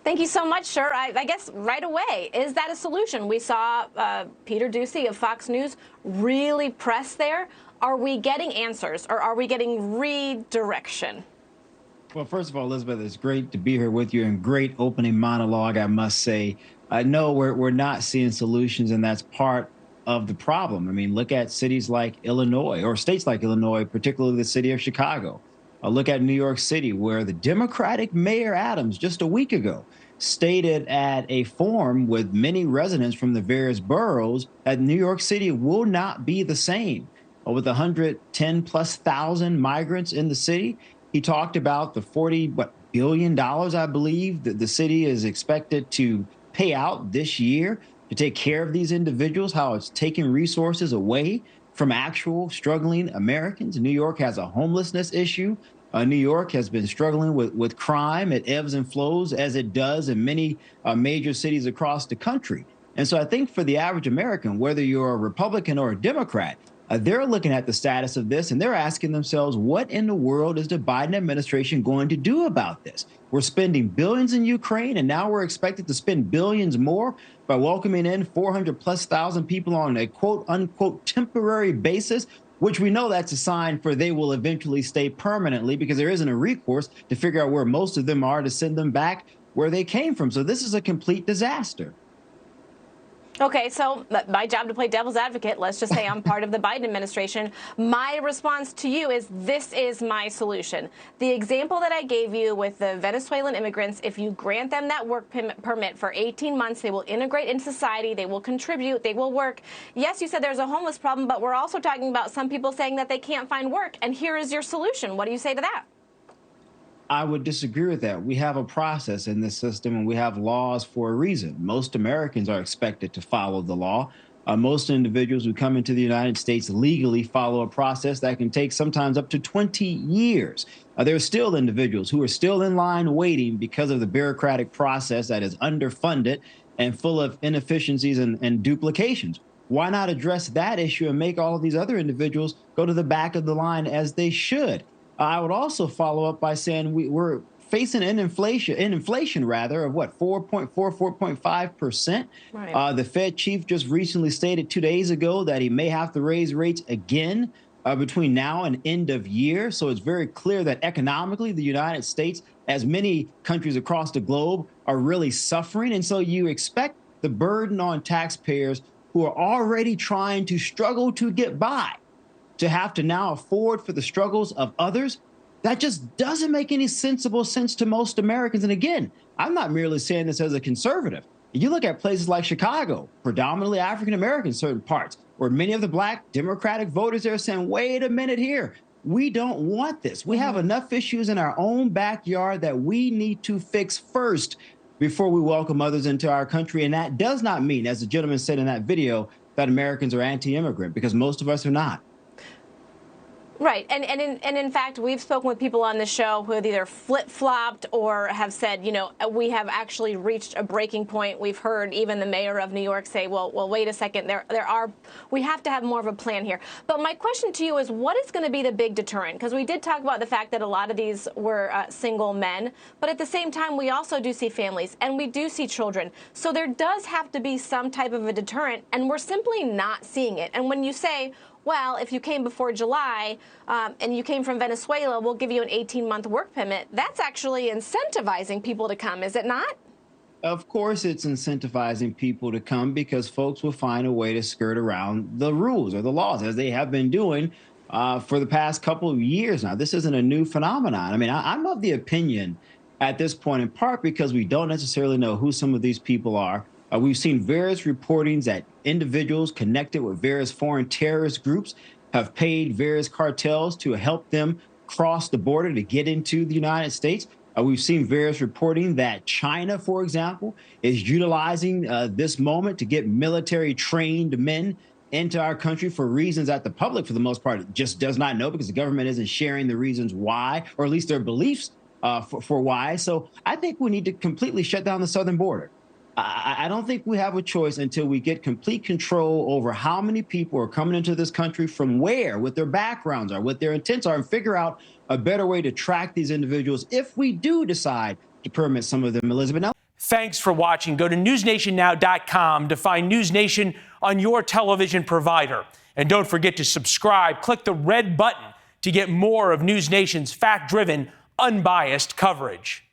Thank you so much, sir. I guess right away, is that a solution? We saw Peter Doocy of Fox News really press there. Are we getting answers, or are we getting redirection? Well, first of all, Elizabeth, it's great to be here with you, and great opening monologue, I must say. No, we're not seeing solutions, and that's part of the problem. I mean, look at cities like Illinois, or states like Illinois, particularly the city of Chicago. Look at New York City, where the Democratic Mayor Adams just a week ago stated at a forum with many residents from the various boroughs that New York City will not be the same. With 110 plus thousand migrants in the city, he talked about the $40 billion, I believe, that the city is expected to pay out this year to take care of these individuals, how it's taking resources away from actual struggling Americans. New York has a homelessness issue. New York has been struggling with crime. It ebbs and flows as it does in many major cities across the country. And so I think for the average American, whether you're a Republican or a Democrat, they're looking at the status of this and they're asking themselves, what in the world is the Biden administration going to do about this? We're spending billions in Ukraine, and now we're expected to spend billions more by welcoming in 400 plus thousand people on a quote unquote temporary basis, which we know that's a sign for they will eventually stay permanently, because there isn't a recourse to figure out where most of them are to send them back where they came from. So this is a complete disaster. Okay, so my job to play devil's advocate, let's just say I'm part of the Biden administration. My response to you is, this is my solution. The example that I gave you with the Venezuelan immigrants, if you grant them that work permit for 18 months, they will integrate in society, they will contribute, they will work. Yes, you said there's a homeless problem, but we're also talking about some people saying that they can't find work, and here is your solution. What do you say to that? I would disagree with that. We have a process in this system, and we have laws for a reason. Most Americans are expected to follow the law. Most individuals who come into the United States legally follow a process that can take sometimes up to 20 years. There are still individuals who are still in line waiting because of the bureaucratic process that is underfunded and full of inefficiencies and duplications. Why not address that issue and make all of these other individuals go to the back of the line as they should? I would also follow up by saying we're facing an inflation rather, of what, 4.5%. Right. The Fed chief just recently stated 2 days ago that he may have to raise rates again between now and end of year. So it's very clear that economically, the United States, as many countries across the globe, are really suffering. And so you expect the burden on taxpayers who are already trying to struggle to get by to have to now afford for the struggles of others. That just doesn't make any sensible sense to most Americans. And again, I'm not merely saying this as a conservative. You look at places like Chicago, predominantly African-American in certain parts, where many of the Black Democratic voters there are saying, wait a minute here, we don't want this. We have enough issues in our own backyard that we need to fix first before we welcome others into our country. And that does not mean, as the gentleman said in that video, that Americans are anti-immigrant, because most of us are not. Right. And in fact, we've spoken with people on the show who have either flip-flopped or have said, you know, we have actually reached a breaking point. We've heard even the mayor of New York say, well, wait a second, we have to have more of a plan here. But my question to you is, what is going to be the big deterrent? Because we did talk about the fact that a lot of these were single men, but at the same time, we also do see families and we do see children. So there does have to be some type of a deterrent, and we're simply not seeing it. And when you say, well, if you came before July and you came from Venezuela, we'll give you an 18-month work permit. That's actually incentivizing people to come, is it not? Of course, it's incentivizing people to come, because folks will find a way to skirt around the rules or the laws, as they have been doing for the past couple of years now. This isn't a new phenomenon. I mean, I'm of the opinion at this point, in part because we don't necessarily know who some of these people are. We've seen various reportings that individuals connected with various foreign terrorist groups have paid various cartels to help them cross the border to get into the United States. We've seen various reporting that China, for example, is utilizing this moment to get military trained men into our country for reasons that the public, for the most part, just does not know, because the government isn't sharing the reasons why, or at least their beliefs for why. So I think we need to completely shut down the southern border. I don't think we have a choice until we get complete control over how many people are coming into this country, from where, what their backgrounds are, what their intents are, and figure out a better way to track these individuals if we do decide to permit some of them, Elizabeth. Now Thanks for watching. Go to newsnationnow.com to find NewsNation on your television provider. And don't forget to subscribe. Click the red button to get more of NewsNation's fact-driven, unbiased coverage.